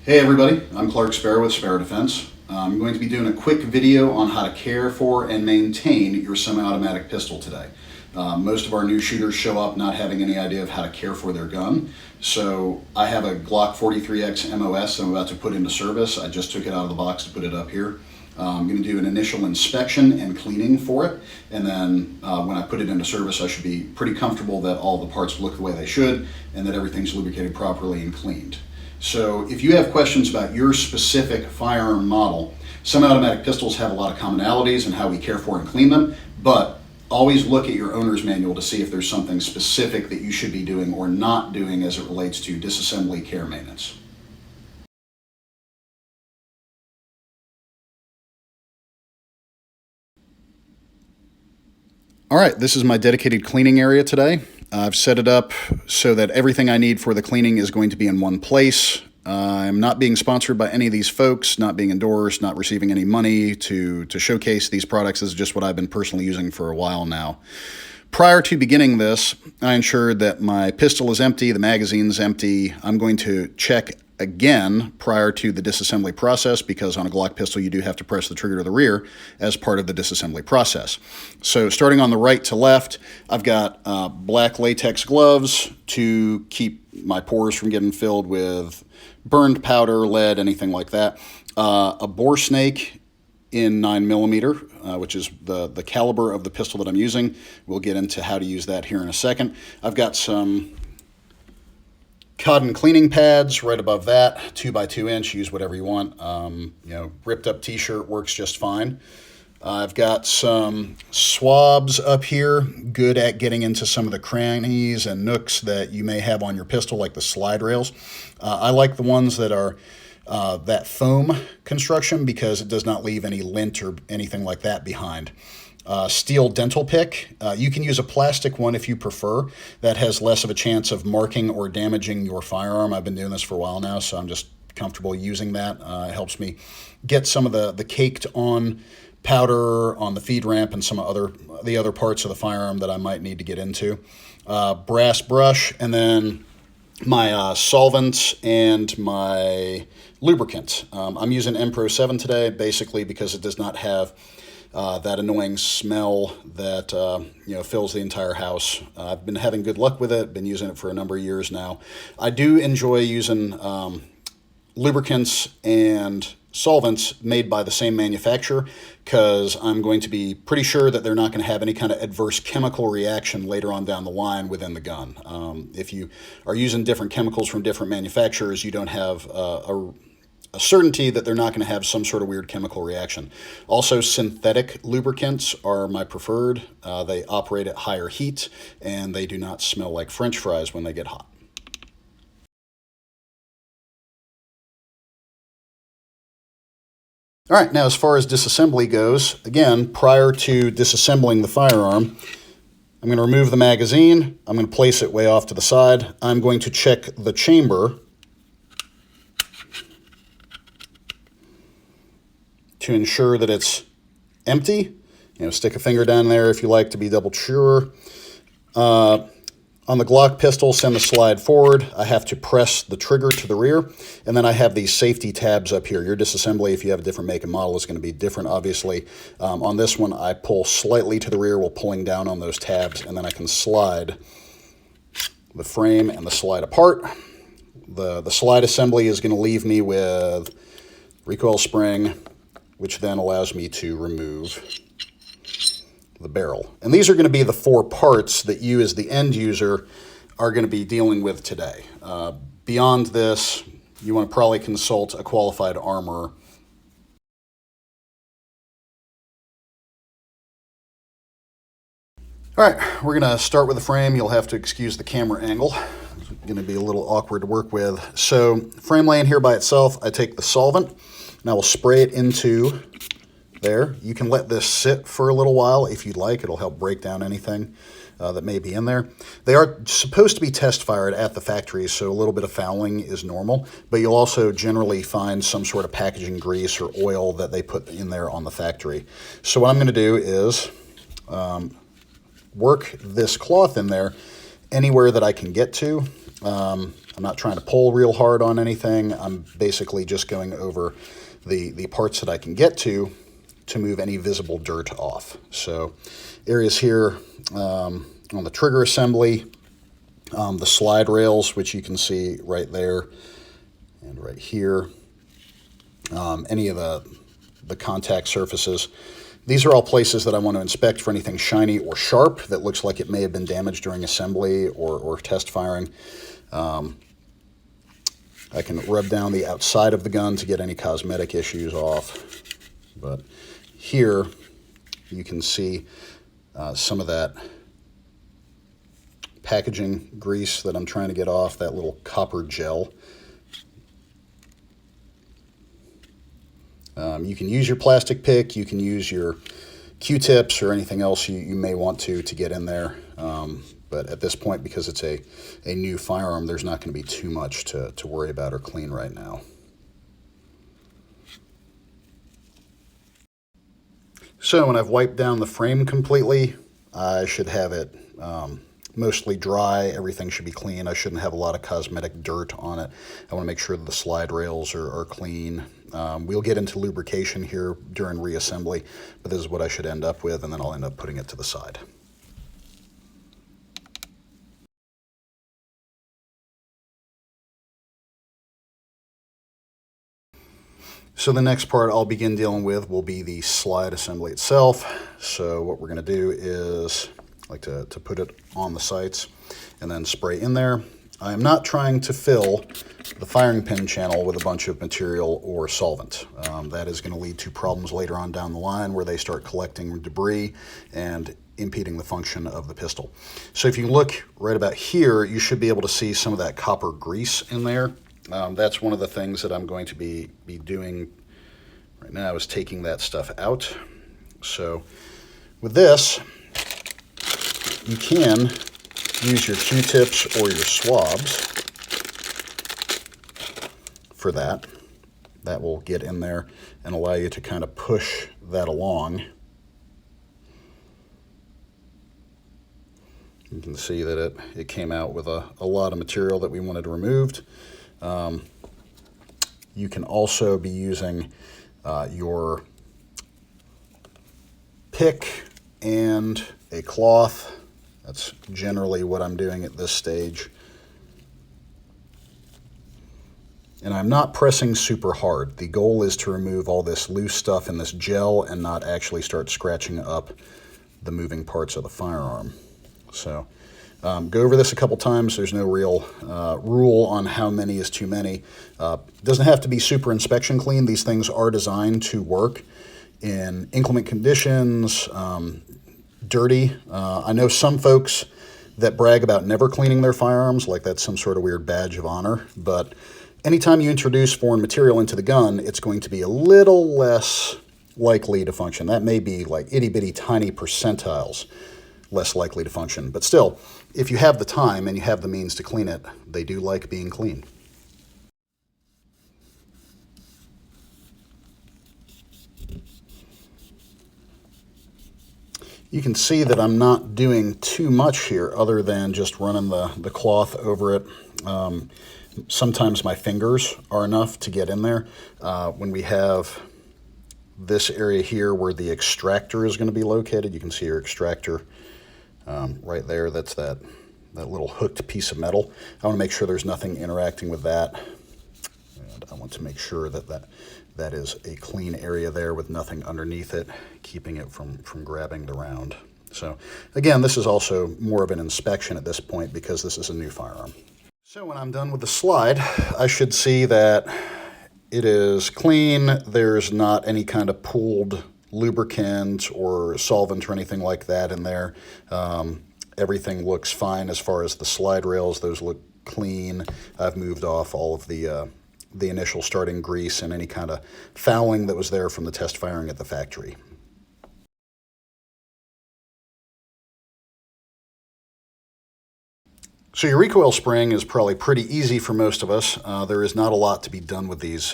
Hey everybody, I'm Clark Sparrow with Sparrow Defense. I'm going to be doing a quick video on how to care for and maintain your semi-automatic pistol today. Most of our new shooters show up not having any idea of how to care for their gun. So I have a Glock 43X MOS I'm about to put into service. I just took it out of the box to put it up here. I'm going to do an initial inspection and cleaning for it, and then when I put it into service I should be pretty comfortable that all the parts look the way they should and that everything's lubricated properly and cleaned. So if you have questions about your specific firearm model, semi-automatic pistols have a lot of commonalities in how we care for and clean them, but always look at your owner's manual to see if there's something specific that you should be doing or not doing as it relates to disassembly care maintenance. All right, this is my dedicated cleaning area today. I've set it up so that everything I need for the cleaning is going to be in one place. I'm not being sponsored by any of these folks, not being endorsed, not receiving any money to showcase these products. This is just what I've been personally using for a while now. Prior to beginning this, I ensured that my pistol is empty, the magazine's empty. I'm going to check again prior to the disassembly process, because on a Glock pistol you do have to press the trigger to the rear as part of the disassembly process. So starting on the right to left, I've got black latex gloves to keep my pores from getting filled with burned powder, lead, anything like that. A bore snake in 9mm, which is the caliber of the pistol that I'm using. We'll get into how to use that here in a second. I've got some cotton cleaning pads right above that, 2x2 inch, use whatever you want. Ripped up t-shirt works just fine. I've got some swabs up here, good at getting into some of the crannies and nooks that you may have on your pistol, like the slide rails. I like the ones that are that foam construction because it does not leave any lint or anything like that behind. Steel dental pick. You can use a plastic one if you prefer. That has less of a chance of marking or damaging your firearm. I've been doing this for a while now, so I'm just comfortable using that. It helps me get some of the caked on powder on the feed ramp and some of the other parts of the firearm that I might need to get into. Brass brush, and then my solvents and my lubricant. I'm using M-Pro 7 today, basically because it does not have that annoying smell that fills the entire house. I've been having good luck with it, been using it for a number of years now. I do enjoy using lubricants and solvents made by the same manufacturer, because I'm going to be pretty sure that they're not going to have any kind of adverse chemical reaction later on down the line within the gun. If you are using different chemicals from different manufacturers, you don't have a certainty that they're not going to have some sort of weird chemical reaction. Also, synthetic lubricants are my preferred. They operate at higher heat, and they do not smell like French fries when they get hot. All right, now as far as disassembly goes, again, prior to disassembling the firearm, I'm going to remove the magazine. I'm going to place it way off to the side. I'm going to check the chamber to ensure that it's empty. Stick a finger down there if you like to be double sure. On the Glock pistol, send the slide forward. I have to press the trigger to the rear, and then I have these safety tabs up here. Your disassembly, if you have a different make and model, is going to be different, obviously. On this one, I pull slightly to the rear while pulling down on those tabs, and then I can slide the frame and the slide apart. The slide assembly is going to leave me with recoil spring, which then allows me to remove the barrel. And these are going to be the four parts that you as the end user are going to be dealing with today. Beyond this, you want to probably consult a qualified armorer. All right, we're going to start with the frame. You'll have to excuse the camera angle. It's going to be a little awkward to work with. So, frame laying here by itself, I take the solvent, and I will spray it into there. You can let this sit for a little while if you'd like. It'll help break down anything that may be in there. They are supposed to be test fired at the factory, so a little bit of fouling is normal, but you'll also generally find some sort of packaging grease or oil that they put in there on the factory. So what I'm going to do is work this cloth in there anywhere that I can get to. I'm not trying to pull real hard on anything. I'm basically just going over the parts that I can get to move any visible dirt off. So areas here on the trigger assembly, the slide rails, which you can see right there and right here, any of the contact surfaces. These are all places that I want to inspect for anything shiny or sharp that looks like it may have been damaged during assembly or test firing. I can rub down the outside of the gun to get any cosmetic issues off. But here you can see some of that packaging grease that I'm trying to get off, that little copper gel. You can use your plastic pick, you can use your Q-tips or anything else you may want to get in there. But at this point, because it's a new firearm, there's not going to be too much to worry about or clean right now. So when I've wiped down the frame completely, I should have it mostly dry. Everything should be clean. I shouldn't have a lot of cosmetic dirt on it. I want to make sure that the slide rails are clean. We'll get into lubrication here during reassembly, but this is what I should end up with, and then I'll end up putting it to the side. So the next part I'll begin dealing with will be the slide assembly itself. So what we're going to do is like to put it on the sights and then spray in there. I am not trying to fill the firing pin channel with a bunch of material or solvent. That is going to lead to problems later on down the line where they start collecting debris and impeding the function of the pistol. So if you look right about here, you should be able to see some of that copper grease in there. That's one of the things that I'm going to be doing right now, is taking that stuff out. So with this, you can use your Q-tips or your swabs for that. That will get in there and allow you to kind of push that along. You can see that it came out with a lot of material that we wanted removed. You can also be using your pick and a cloth. That's generally what I'm doing at this stage. And I'm not pressing super hard. The goal is to remove all this loose stuff in this gel and not actually start scratching up the moving parts of the firearm. So go over this a couple times. There's no real rule on how many is too many. Doesn't have to be super inspection clean. These things are designed to work in inclement conditions, dirty. I know some folks that brag about never cleaning their firearms, like that's some sort of weird badge of honor, but anytime you introduce foreign material into the gun, it's going to be a little less likely to function. That may be like itty-bitty tiny percentiles less likely to function, but still, if you have the time and you have the means to clean it, they do like being clean. You can see that I'm not doing too much here other than just running the cloth over it. Sometimes my fingers are enough to get in there. When we have this area here where the extractor is going to be located, you can see your extractor right there. That's that little hooked piece of metal. I want to make sure there's nothing interacting with that. And I want to make sure that is a clean area there with nothing underneath it, keeping it from grabbing the round. So again, this is also more of an inspection at this point because this is a new firearm. So when I'm done with the slide, I should see that it is clean. There's not any kind of pooled lubricant or solvent or anything like that in there. Everything looks fine as far as the slide rails. Those look clean. I've moved off all of the initial starting grease and any kind of fouling that was there from the test firing at the factory. So your recoil spring is probably pretty easy for most of us. There is not a lot to be done with these.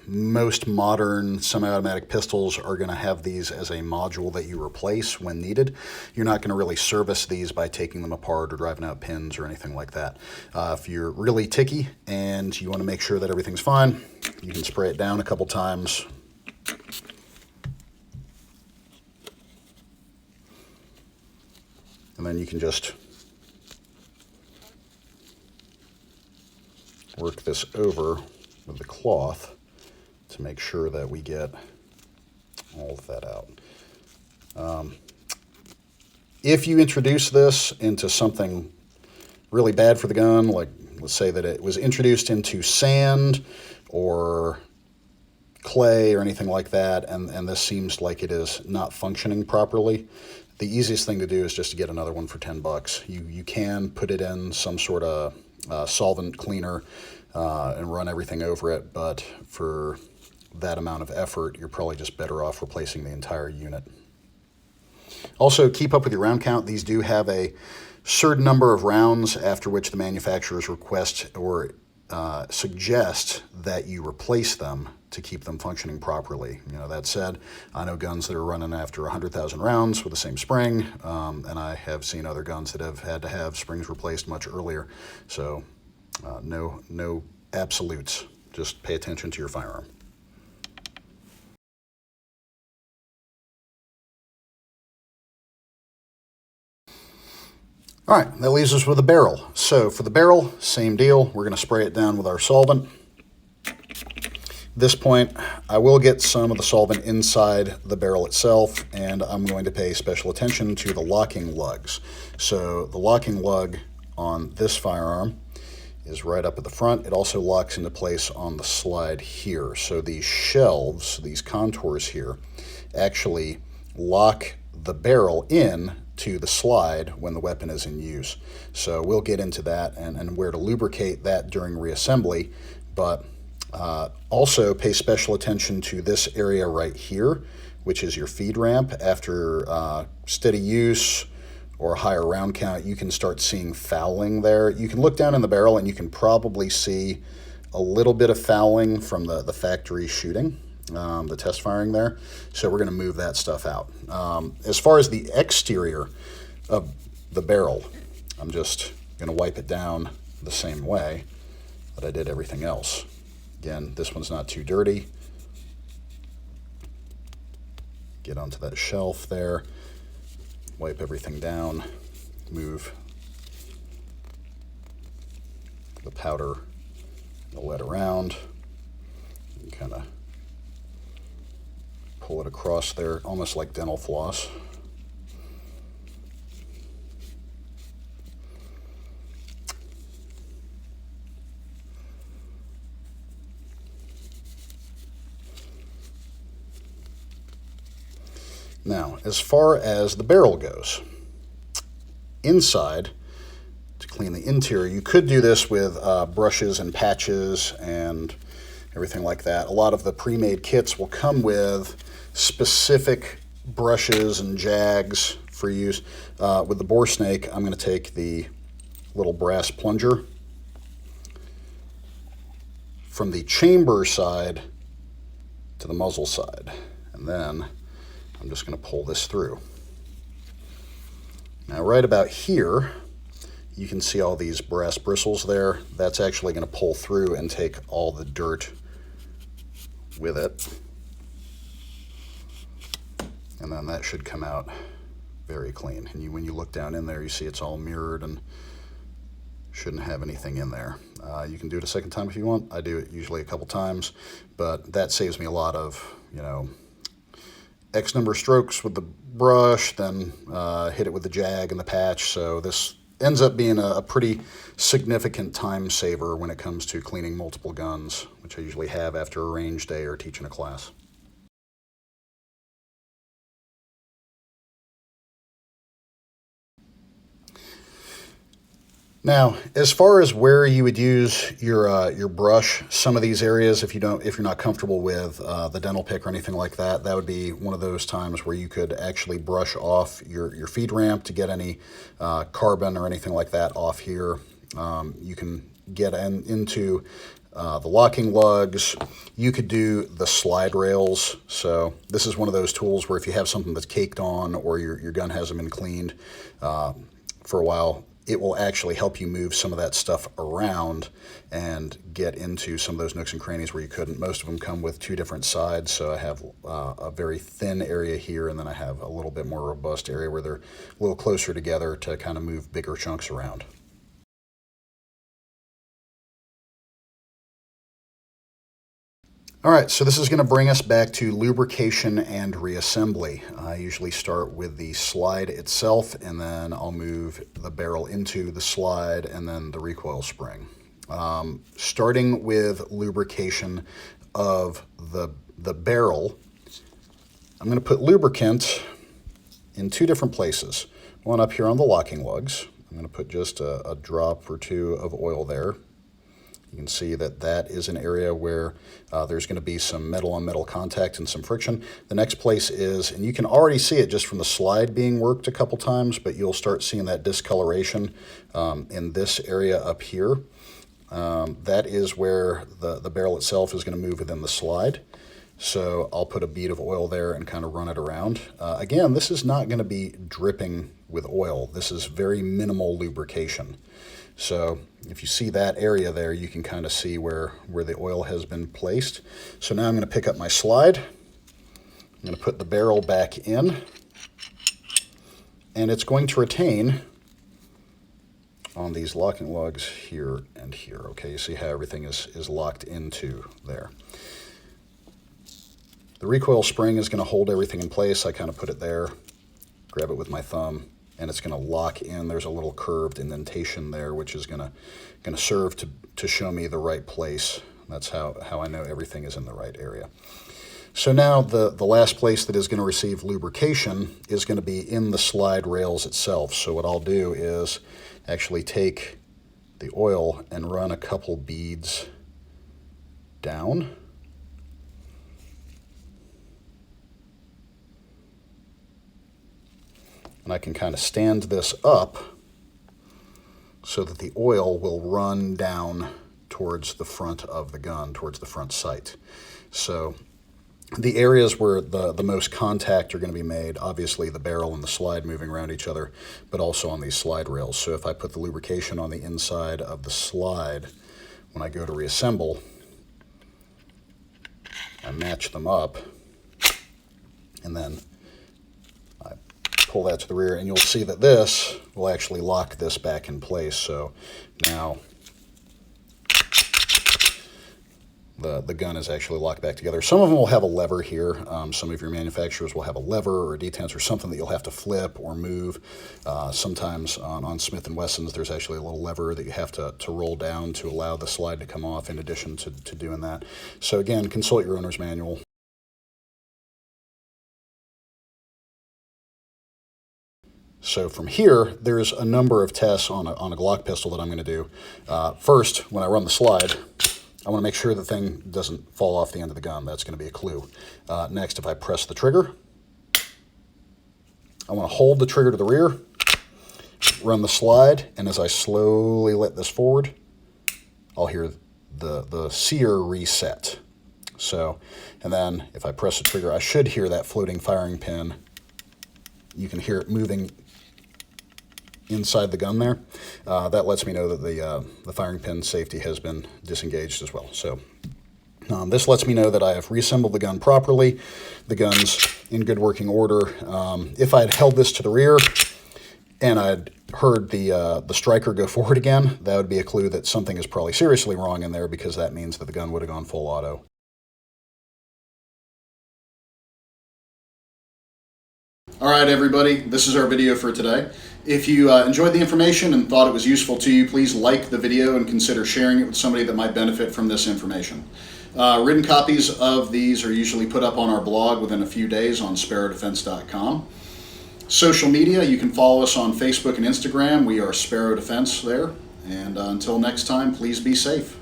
most modern semi-automatic pistols are going to have these as a module that you replace when needed. You're not going to really service these by taking them apart or driving out pins or anything like that. If you're really ticky and you want to make sure that everything's fine, you can spray it down a couple times. And then you can just work this over with the cloth to make sure that we get all of that out. If you introduce this into something really bad for the gun, like let's say that it was introduced into sand or clay or anything like that, and this seems like it is not functioning properly, the easiest thing to do is just to get another one for 10 bucks. You can put it in some sort of solvent cleaner and run everything over it, but for that amount of effort, you're probably just better off replacing the entire unit. Also, keep up with your round count. These do have a certain number of rounds after which the manufacturers request or suggest that you replace them to keep them functioning properly. You know, that said, I know guns that are running after 100,000 rounds with the same spring, and I have seen other guns that have had to have springs replaced much earlier. So no absolutes. Just pay attention to your firearm. All right, that leaves us with a barrel. So for the barrel, same deal. We're going to spray it down with our solvent. At this point, I will get some of the solvent inside the barrel itself, and I'm going to pay special attention to the locking lugs. So the locking lug on this firearm is right up at the front. It also locks into place on the slide here. So these shelves, these contours here, actually lock the barrel in to the slide when the weapon is in use. So we'll get into that and where to lubricate that during reassembly, but also pay special attention to this area right here, which is your feed ramp. After steady use or a higher round count, you can start seeing fouling there. You can look down in the barrel and you can probably see a little bit of fouling from the factory shooting, the test firing there. So we're going to move that stuff out. As far as the exterior of the barrel, I'm just going to wipe it down the same way that I did everything else. Again, this one's not too dirty. Get onto that shelf there, wipe everything down, move the powder, the lead around, and kind of pull it across there, almost like dental floss. Now, as far as the barrel goes, inside, to clean the interior, you could do this with brushes and patches and everything like that. A lot of the pre-made kits will come with specific brushes and jags for use. With the bore snake, I'm going to take the little brass plunger from the chamber side to the muzzle side, and then I'm just going to pull this through. Now right about here, you can see all these brass bristles there. That's actually going to pull through and take all the dirt with it. And then that should come out very clean. And when you look down in there, you see it's all mirrored and shouldn't have anything in there. You can do it a second time if you want. I do it usually a couple times, but that saves me a lot of, X number of strokes with the brush, then hit it with the jag and the patch. So this ends up being a pretty significant time saver when it comes to cleaning multiple guns, which I usually have after a range day or teaching a class. Now, as far as where you would use your brush, some of these areas, if you're not comfortable with the dental pick or anything like that, that would be one of those times where you could actually brush off your feed ramp to get any carbon or anything like that off here. You can get into the locking lugs. You could do the slide rails. So this is one of those tools where if you have something that's caked on or your gun hasn't been cleaned for a while, it will actually help you move some of that stuff around and get into some of those nooks and crannies where you couldn't. Most of them come with two different sides, so I have a very thin area here, and then I have a little bit more robust area where they're a little closer together to kind of move bigger chunks around. All right, so this is going to bring us back to lubrication and reassembly. I usually start with the slide itself, and then I'll move the barrel into the slide and then the recoil spring. Starting with lubrication of the barrel, I'm going to put lubricant in two different places. One up here on the locking lugs. I'm going to put just a drop or two of oil there. You can see that that is an area where there's going to be some metal-on-metal contact and some friction. The next place is, and you can already see it just from the slide being worked a couple times, but you'll start seeing that discoloration in this area up here. That is where the barrel itself is going to move within the slide. So I'll put a bead of oil there and kind of run it around. Again, this is not going to be dripping with oil. This is very minimal lubrication. So if you see that area there, you can kind of see where the oil has been placed. So now I'm going to pick up my slide. I'm going to put the barrel back in, and it's going to retain on these locking lugs here and here. Okay, you see how everything is locked into there. The recoil spring is going to hold everything in place. I kind of put it there, grab it with my thumb, and it's going to lock in. There's a little curved indentation there, which is going to serve to show me the right place. That's how I know everything is in the right area. So now the last place that is going to receive lubrication is going to be in the slide rails itself. So what I'll do is actually take the oil and run a couple beads down. And I can kind of stand this up so that the oil will run down towards the front of the gun, towards the front sight. So the areas where the most contact are going to be made, obviously the barrel and the slide moving around each other, but also on these slide rails. So if I put the lubrication on the inside of the slide, when I go to reassemble, I match them up, and then I pull that to the rear, and you'll see that this will actually lock this back in place. So now the gun is actually locked back together. Some of them will have a lever here. Some of your manufacturers will have a lever or a detent or something that you'll have to flip or move. Sometimes on Smith & Wessons, there's actually a little lever that you have to roll down to allow the slide to come off in addition to doing that. So again, consult your owner's manual. So from here, there's a number of tests on a Glock pistol that I'm going to do. First, when I run the slide, I want to make sure the thing doesn't fall off the end of the gun. That's going to be a clue. Next, if I press the trigger, I want to hold the trigger to the rear, run the slide, and as I slowly let this forward, I'll hear the sear reset. So, and then if I press the trigger, I should hear that floating firing pin. You can hear it moving inside the gun there. That lets me know that the firing pin safety has been disengaged as well. So this lets me know that I have reassembled the gun properly. The gun's in good working order. If I had held this to the rear and I'd heard the striker go forward again, that would be a clue that something is probably seriously wrong in there, because that means that the gun would have gone full auto. All right, everybody, this is our video for today. If you enjoyed the information and thought it was useful to you, please like the video and consider sharing it with somebody that might benefit from this information. Written copies of these are usually put up on our blog within a few days on sparrowdefense.com. Social media, you can follow us on Facebook and Instagram. We are Sparrow Defense there. And until next time, please be safe.